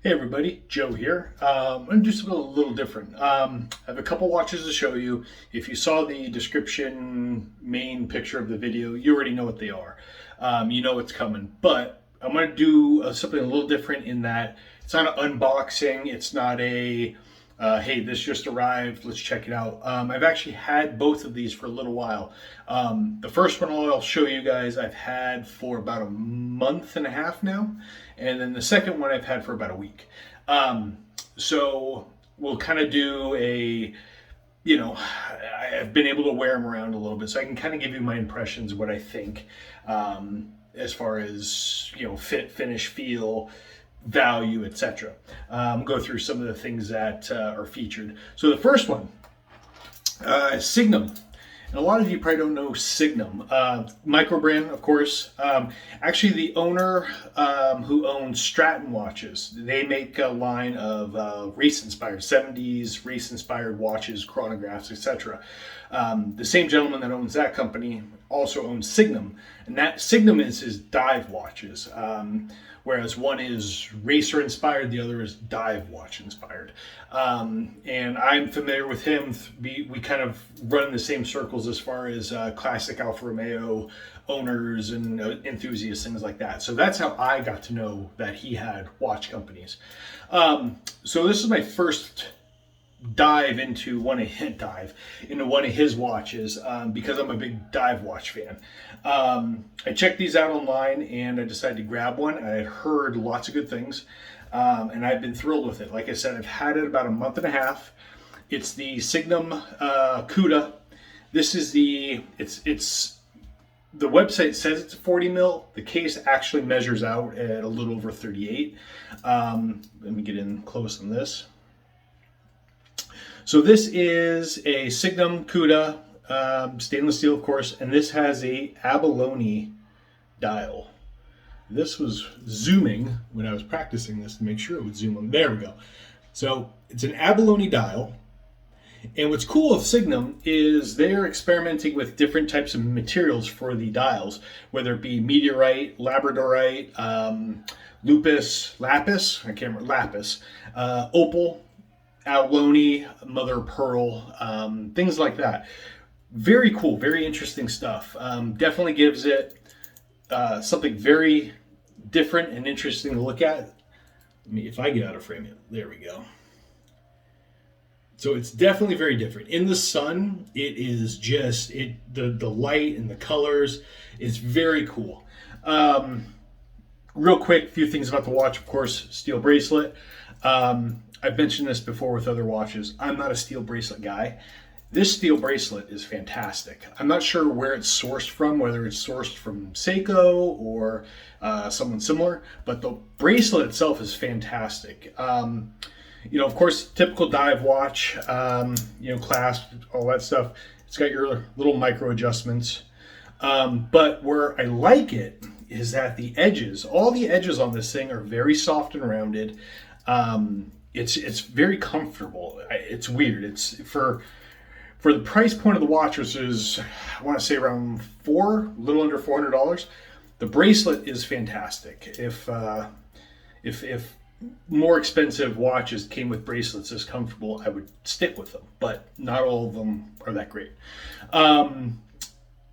Hey everybody, Joe here. I'm going to do something a little different. I have a couple watches to show you. If you saw the description main picture of the video, you already know what they are. You know what's coming. But I'm going to do something a little different in that it's not an unboxing. It's not a, hey, this just arrived, let's check it out. I've actually had both of these for a little while. The first one I'll show you guys I've had for about a month and a half now. And then the second one I've had for about a week. So we'll kind of do a, I've been able to wear them around a little bit, so I can kind of give you my impressions of what I think, as far as, fit, finish, feel, value, etc. Go through some of the things that are featured. So the first one, Signum. And a lot of you probably don't know Signum. Micro brand, of course. Actually, the owner who owns Stratton watches, they make a line of race-inspired, 70s race-inspired watches, chronographs, etc. The same gentleman that owns that company also owns Signum. And that Signum is his dive watches. Whereas one is racer inspired, the other is dive watch inspired. And I'm familiar with him. We kind of run in the same circles as far as classic Alfa Romeo owners and enthusiasts, things like that. So that's how I got to know that he had watch companies. So this is my first dive into one of his watches, because I'm a big dive watch fan. I checked these out online and I decided to grab one. I had heard lots of good things, and I've been thrilled with it. Like I said, I've had it about a month and a half. It's the Signum Cuda. This is the website says it's a 40 mil. The case actually measures out at a little over 38. Let me get in close on this. So this is a Signum Cuda, stainless steel, of course, and this has a abalone dial. This was zooming when I was practicing this to make sure it would zoom on. There we go. So it's an abalone dial. And what's cool of Signum is they're experimenting with different types of materials for the dials, whether it be meteorite, labradorite, lapis, I can't remember, lapis, opal, abalone, mother of pearl, things like that. Very cool, very interesting stuff. Definitely gives it something very different and interesting to look at. If I get out of frame, there we go. So it's definitely very different. In the sun, it is just the light and the colors. It's very cool. Real quick, a few things about the watch. Of course, steel bracelet. I've mentioned this before with other watches. I'm not a steel bracelet guy. This steel bracelet is fantastic. I'm not sure where it's sourced from, whether it's sourced from Seiko or someone similar, but the bracelet itself is fantastic. Of course, typical dive watch, clasp, all that stuff. It's got your little micro adjustments. But where I like it is that all the edges on this thing are very soft and rounded. It's very comfortable. It's weird. It's for the price point of the watch, which is, I want to say around a little under $400. The bracelet is fantastic. If more expensive watches came with bracelets as comfortable, I would stick with them. But not all of them are that great. On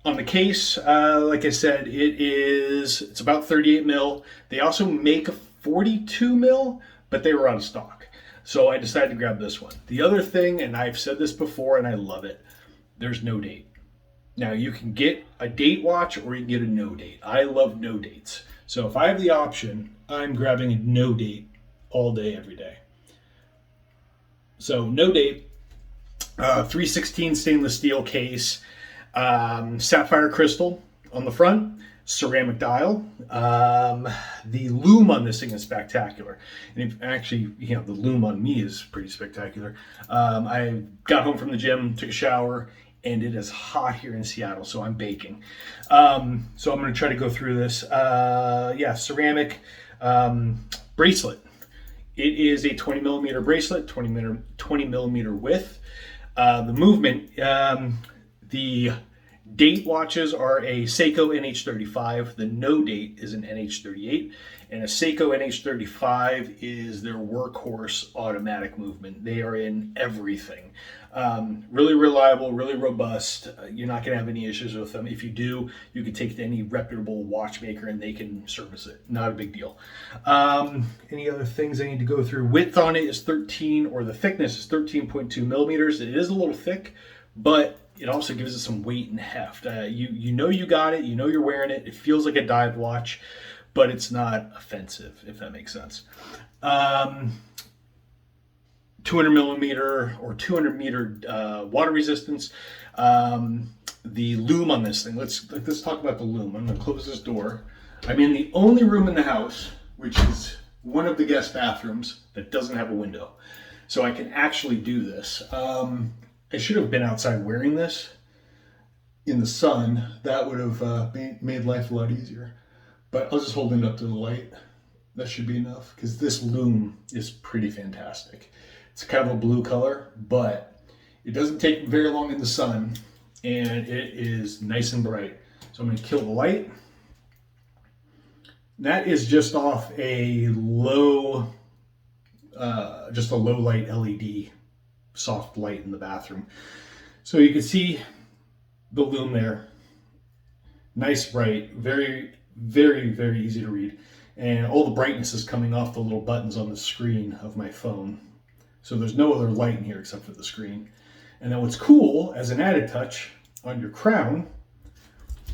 the case, like I said, it's about 38 mil. They also make a 42 mil, but they were out of stock. So I decided to grab this one. The other thing, and I've said this before and I love it, there's no date. Now you can get a date watch or you can get a no date. I love no dates. So if I have the option, I'm grabbing a no date all day, every day. So no date, 316 stainless steel case, sapphire crystal on the front, ceramic dial. The lume on this thing is spectacular. And actually, the lume on me is pretty spectacular. I got home from the gym, took a shower, and it is hot here in Seattle, so I'm baking. So I'm going to try to go through this. Ceramic bracelet. It is a 20 millimeter bracelet, 20 millimeter width. The movement, the Date watches are a Seiko NH35. The no date is an NH38. And a Seiko NH35 is their workhorse automatic movement. They are in everything. Really reliable, really robust. You're not going to have any issues with them. If you do, you can take it to any reputable watchmaker and they can service it. Not a big deal. Any other things I need to go through? Width on it is 13, or the thickness is 13.2 millimeters. It is a little thick, but it also gives it some weight and heft. You know you got it. You know you're wearing it. It feels like a dive watch, but it's not offensive, if that makes sense. 200 millimeter or 200 meter water resistance. The lume on this thing. Let's talk about the lume. I'm going to close this door. I'm in the only room in the house, which is one of the guest bathrooms that doesn't have a window, so I can actually do this. I should have been outside wearing this in the sun. That would have made life a lot easier. But I'll just hold it up to the light. That should be enough, because this lume is pretty fantastic. It's kind of a blue color, but it doesn't take very long in the sun, and it is nice and bright. So I'm going to kill the light. That is just off a low light LED soft light in the bathroom. So you can see the lume there. Nice bright, very, very, very easy to read. And all the brightness is coming off the little buttons on the screen of my phone. So there's no other light in here except for the screen. And then what's cool, as an added touch, on your crown,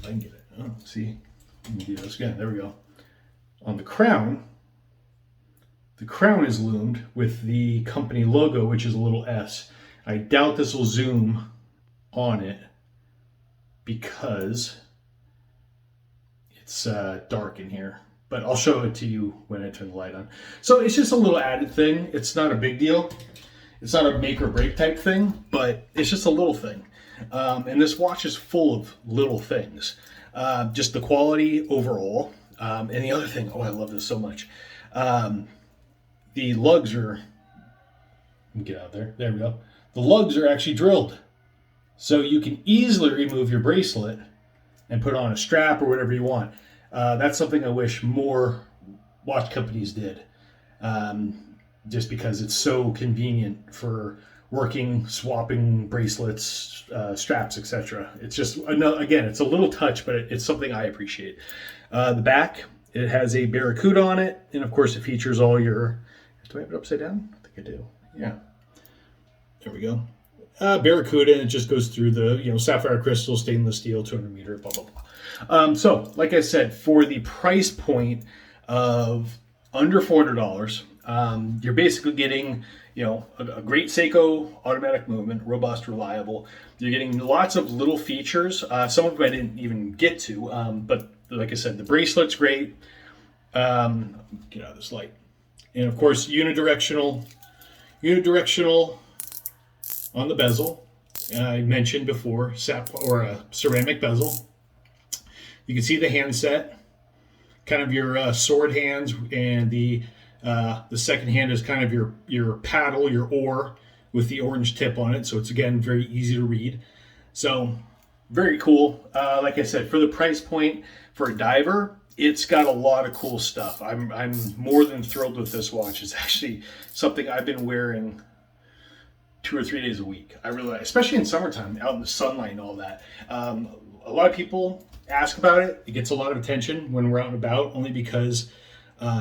I can get it. Oh, see, let me do this again. There we go. On the crown is loomed with the company logo, which is a little S. I doubt this will zoom on it because it's dark in here, but I'll show it to you when I turn the light on. So it's just a little added thing. It's not a big deal. It's not a make or break type thing, but it's just a little thing. And this watch is full of little things. Just the quality overall. And the other thing, oh, I love this so much. The lugs are, get out there, there we go. The lugs are actually drilled. So you can easily remove your bracelet and put on a strap or whatever you want. That's something I wish more watch companies did. Just because it's so convenient for working, swapping bracelets, straps, etc. It's just, again, it's a little touch, but it's something I appreciate. The back, it has a Barracuda on it, and of course it features all your, do I have it upside down? I think I do. Yeah. There we go. Barracuda, and it just goes through the, sapphire crystal, stainless steel, 200 meter, blah, blah, blah. So, like I said, for the price point of under $400, you're basically getting, a great Seiko automatic movement, robust, reliable. You're getting lots of little features. Some of them I didn't even get to, but like I said, the bracelet's great. Get out of this light. And of course, unidirectional on the bezel. I mentioned before, a ceramic bezel. You can see the handset, kind of your sword hands, and the second hand is kind of your paddle, your oar, with the orange tip on it. So it's, again, very easy to read. So very cool. Like I said, for the price point for a diver, it's got a lot of cool stuff. I'm more than thrilled with this watch. It's actually something I've been wearing 2 or 3 days a week. I really like, especially in summertime, out in the sunlight and all that. A lot of people ask about it. It gets a lot of attention when we're out and about, only because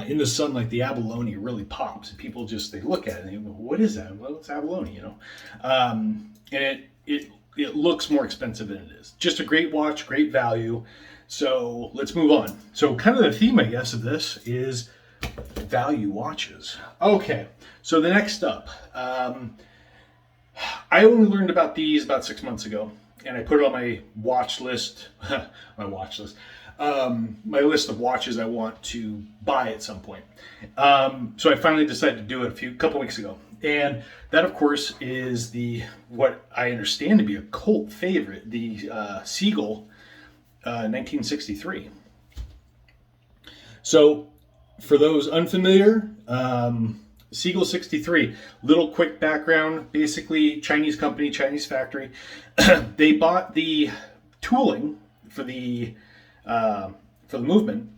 in the sunlight, the abalone really pops. People just, they look at it and they go, what is that? Well, it's abalone, And it looks more expensive than it is. Just a great watch, great value. So let's move on. So kind of the theme, I guess, of this is value watches. Okay, so the next up. I only learned about these about 6 months ago, and I put it on my watch list. My list of watches I want to buy at some point. So I finally decided to do it a couple weeks ago. And that, of course, is what I understand to be a cult favorite, the Seagull 1963. So for those unfamiliar, Seagull 63, little quick background, basically Chinese company, Chinese factory. They bought the tooling for the movement.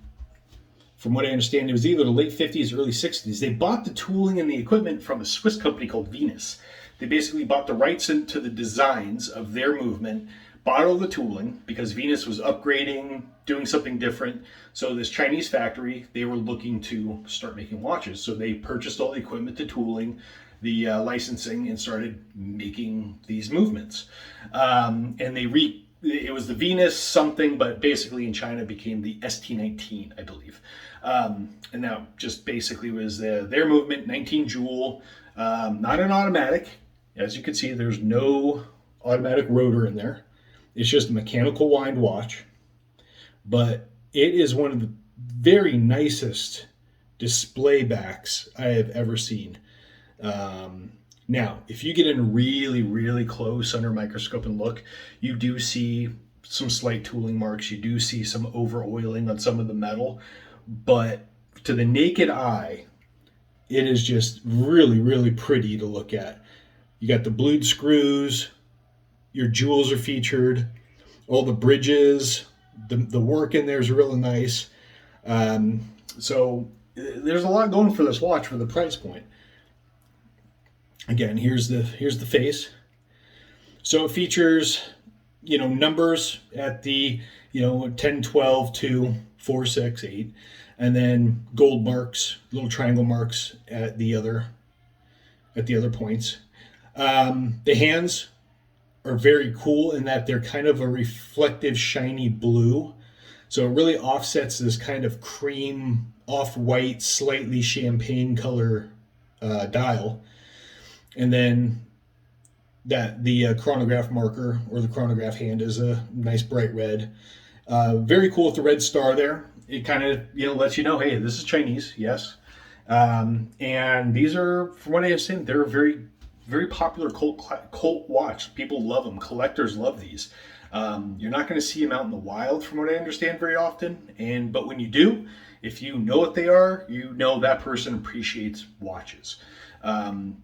From what I understand, it was either the late 50s or early 60s. They bought the tooling and the equipment from a Swiss company called Venus. They basically bought the rights into the designs of their movement, bought all the tooling because Venus was upgrading, doing something different. So this Chinese factory, they were looking to start making watches. So they purchased all the equipment, the tooling, the licensing, and started making these movements. And it was the Venus something, but basically in China became the ST19, I believe. And that just basically was their movement, 19 joule, not an automatic. As you can see, there's no automatic rotor in there. It's just a mechanical wind watch, but it is one of the very nicest display backs I have ever seen. Now, if you get in really, really close under a microscope and look, you do see some slight tooling marks. You do see some over oiling on some of the metal, but to the naked eye, it is just really, really pretty to look at. You got the blued screws, your jewels are featured, all the bridges, the work in there is really nice. So there's a lot going for this watch for the price point. Again, here's the face. So it features, numbers at the, 10, 12, 2, 4, 6, 8, and then gold marks, little triangle marks at the other points. The hands are very cool in that they're kind of a reflective, shiny blue. So it really offsets this kind of cream, off-white, slightly champagne color dial. And then the chronograph marker or the chronograph hand is a nice bright red. Very cool with the red star there. It kind of lets you know, hey, this is Chinese, yes. And these are, from what I understand, they're a very, very popular cult watch. People love them. Collectors love these. You're not going to see them out in the wild, from what I understand, very often. But when you do, if you know what they are, you know that person appreciates watches.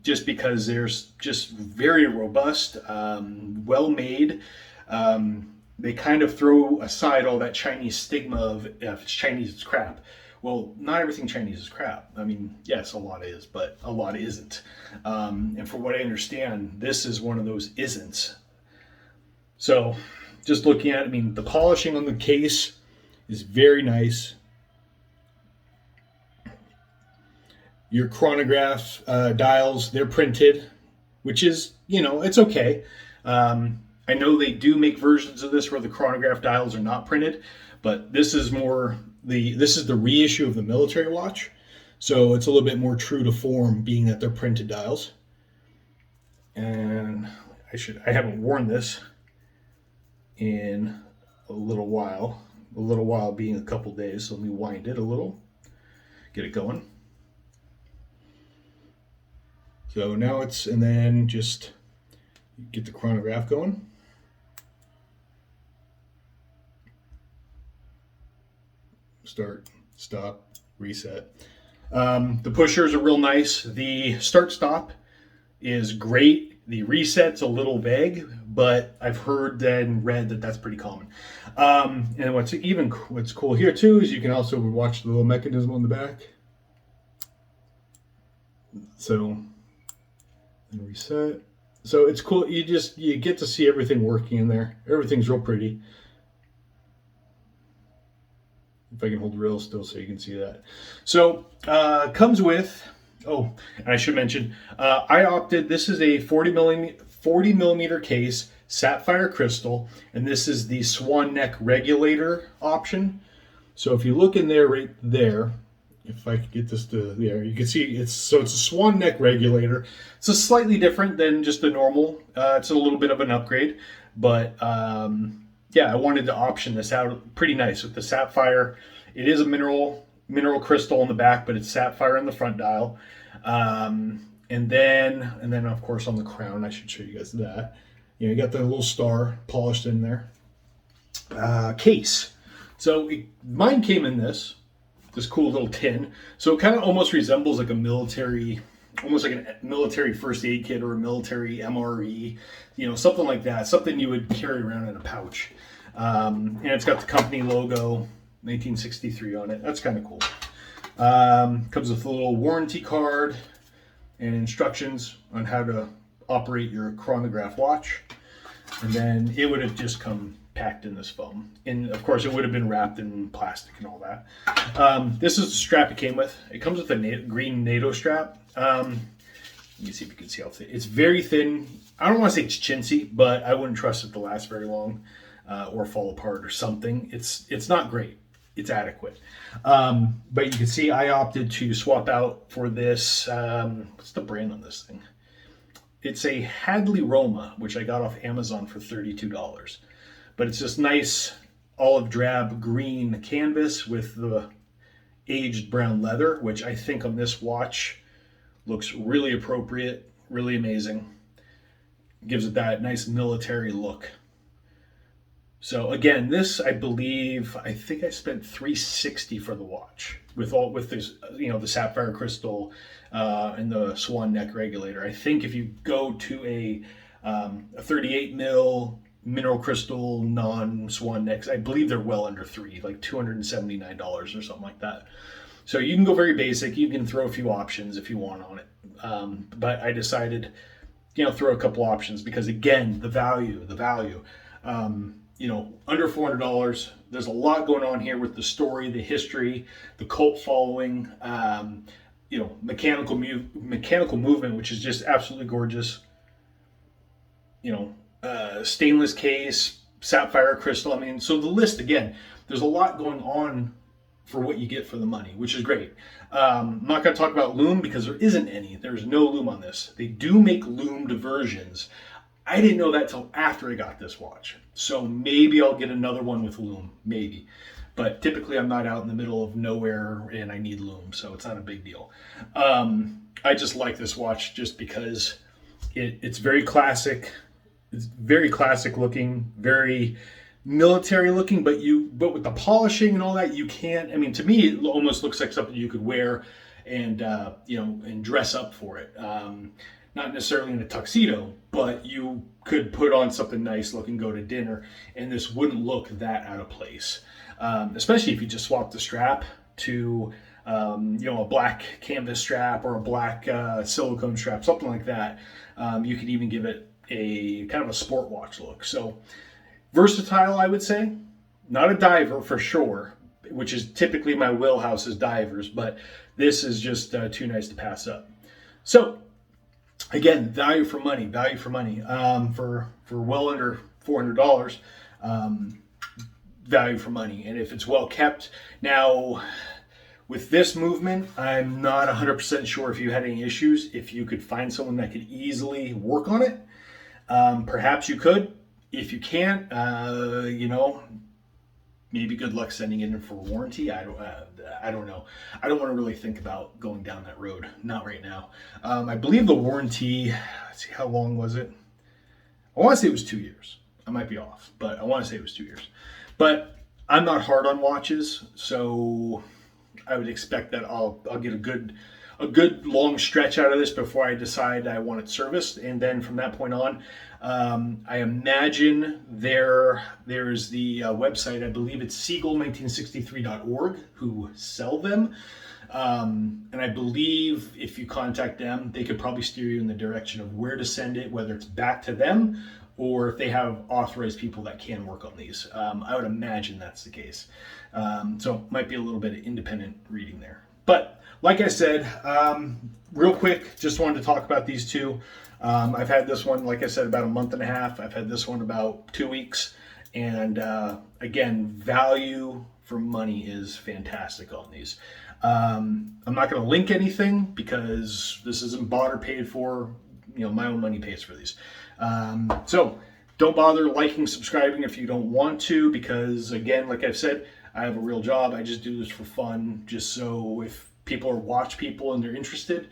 Just because they're just very robust, well made. They kind of throw aside all that Chinese stigma of if it's Chinese, it's crap. Well, not everything Chinese is crap. I mean, yes, a lot is, but a lot isn't. And from what I understand, this is one of those isn't. So just looking at it, the polishing on the case is very nice. Your chronograph dials, they're printed, which is, it's okay. I know they do make versions of this where the chronograph dials are not printed, but this is the reissue of the military watch. So it's a little bit more true to form, being that they're printed dials. And I haven't worn this in a little while being a couple days. So let me wind it a little, get it going. So now and then just get the chronograph going. Start, stop, reset. The pushers are real nice. The start stop is great. The reset's a little vague, but I've heard and read that that's pretty common. And what's cool here too is you can also watch the little mechanism on the back. So, and reset. So it's cool. You get to see everything working in there. Everything's real pretty. If I can hold the rail still so you can see that. So comes with, and I should mention, this is a 40 millimeter case, sapphire crystal, and this is the swan neck regulator option. So if you look in there, right there, if I could get this to there, you can see it's a swan neck regulator. It's a slightly different than just the normal. It's a little bit of an upgrade, but I wanted to option this out. Pretty nice with the sapphire. It is a mineral crystal on the back, but it's sapphire in the front dial. And then of course on the crown, I should show you guys that. You got the little star polished in there. Case. So mine came in this cool little tin. So it kind of almost resembles like a military first aid kit or a military MRE, something like that. Something you would carry around in a pouch. And it's got the company logo, 1963 on it. That's kind of cool. Comes with a little warranty card and instructions on how to operate your chronograph watch. And then it would have just come packed in this foam. And of course it would have been wrapped in plastic and all that. This is the strap it came with. It comes with a green NATO strap. Let me see if you can see how thin. It's very thin. I don't want to say it's chintzy, but I wouldn't trust it to last very long or fall apart or something. It's not great. It's adequate. But you can see I opted to swap out for this. What's the brand on this thing? It's a Hadley Roma, which I got off Amazon for $32. But it's this nice olive drab green canvas with the aged brown leather, which I think on this watch looks really appropriate, really amazing. Gives it that nice military look. So again, this I think I spent $360 for the watch with this, the sapphire crystal and the swan neck regulator. I think if you go to a 38 mil mineral crystal non-swan necks, I believe they're well under $3, like $279 or something like that. So you can go very basic. You can throw a few options if you want on it. But I decided, throw a couple options because again, the value. Under $400. There's a lot going on here with the story, the history, the cult following, mechanical movement, which is just absolutely gorgeous. Stainless case, sapphire crystal. I mean, so the list, again, there's a lot going on for what you get for the money, which is great. I'm not going to talk about Lume because there isn't any. There's no Lume on this. They do make lumed versions. I didn't know that till after I got this watch. So maybe I'll get another one with Lume, maybe. But typically I'm not out in the middle of nowhere and I need Lume, so it's not a big deal. I just like this watch just because it's very classic. It's very classic looking, very military looking, but with the polishing and all that, you can't, to me, it almost looks like something you could wear and, and dress up for it. Not necessarily in a tuxedo, but you could put on something nice looking, go to dinner, and this wouldn't look that out of place. Especially if you just swap the strap to, a black canvas strap or a black silicone strap, something like that. You could even give it a kind of a sport watch look. So versatile, I would say. Not a diver for sure, which is typically my wheelhouse is divers, but this is just too nice to pass up. So again, value for money, for well under $400, value for money. And if it's well kept. Now, with this movement, I'm not 100% sure if you had any issues, if you could find someone that could easily work on it. Perhaps you could. If you can't, maybe good luck sending it in for warranty. I don't know. I don't want to really think about going down that road. Not right now. I believe the warranty, let's see, how long was it? I want to say it was 2 years. I might be off, but I want to say it was 2 years. But I'm not hard on watches, so I would expect that I'll get a good long stretch out of this before I decide I want it serviced, and then from that point on, I imagine there's the website. I believe it's Seagull1963.org who sell them, and I believe if you contact them, they could probably steer you in the direction of where to send it, whether it's back to them or if they have authorized people that can work on these. I would imagine that's the case. So might be a little bit of independent reading there. But like I said, real quick, just wanted to talk about these two. I've had this one, like I said, about a month and a half. I've had this one about 2 weeks. And again, value for money is fantastic on these. I'm not going to link anything because this isn't bought or paid for. My own money pays for these. So don't bother liking, subscribing if you don't want to, because again, like I've said, I have a real job. I just do this for fun, just so if people are watch people and they're interested,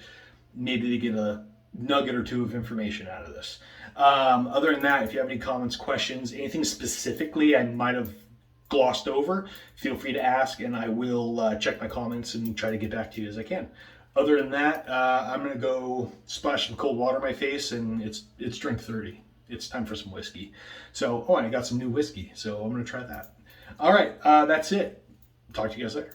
maybe they get a nugget or two of information out of this. Other than that, if you have any comments, questions, anything specifically I might have glossed over, feel free to ask, and I will check my comments and try to get back to you as I can. Other than that, I'm going to go splash some cold water in my face, and it's drink 30. it's time for some whiskey. So, oh, and I got some new whiskey, so I'm going to try that. All right, that's it. Talk to you guys later.